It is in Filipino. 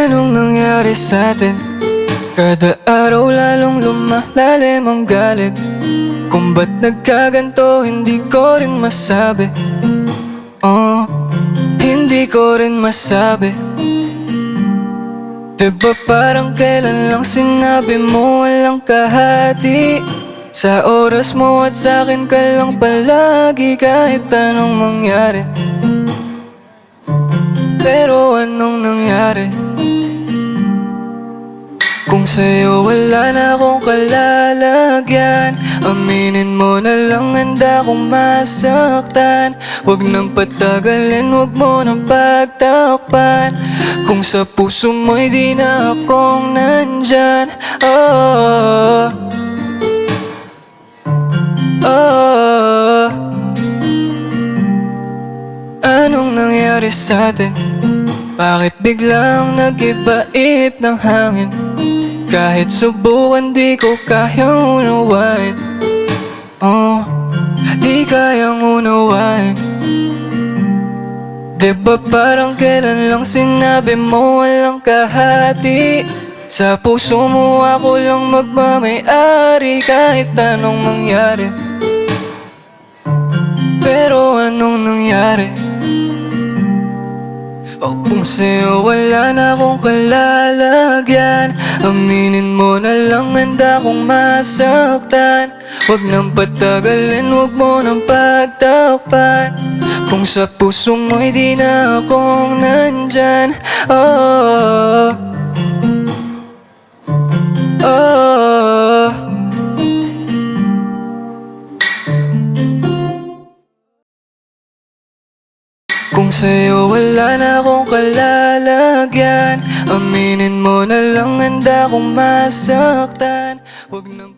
Anong nangyari sa'tin? Kada araw lalong lumalalim ang galit. Kung ba't nagkaganto hindi ko rin masabi. Hindi ko rin masabi. Diba parang kailan lang sinabi mo walang kahati. Sa oras mo at sa'kin ka lang palagi kahit anong mangyari. Pero anong nangyari? Kung sa'yo wala na akong kalalagyan, aminin mo na lang handa akong masaktan. Huwag nang patagalin, huwag mo nang pagtakpan. Kung sa puso mo'y di na akong nandyan. Anong nangyari sa'tin? Bakit biglang nag-iba-ip ng hangin? Kahit subukan di ko kayang unawain. Di kayang unawain. Diba parang kailan lang sinabi mo walang kahati. Sa puso mo ako lang magmamay-ari kahit anong mangyari. Pero anong nangyari? Kung sa'yo wala na akong kalalagyan, aminin mo na lang handa akong masaktan. Huwag nang patagalin, huwag mo nang pagtakpan. Kung sa puso mo'y di na akong nandyan. Kung sa'yo wala na akong kalalagyan, aminin mo na lang handa akong masaktan. Huwag nang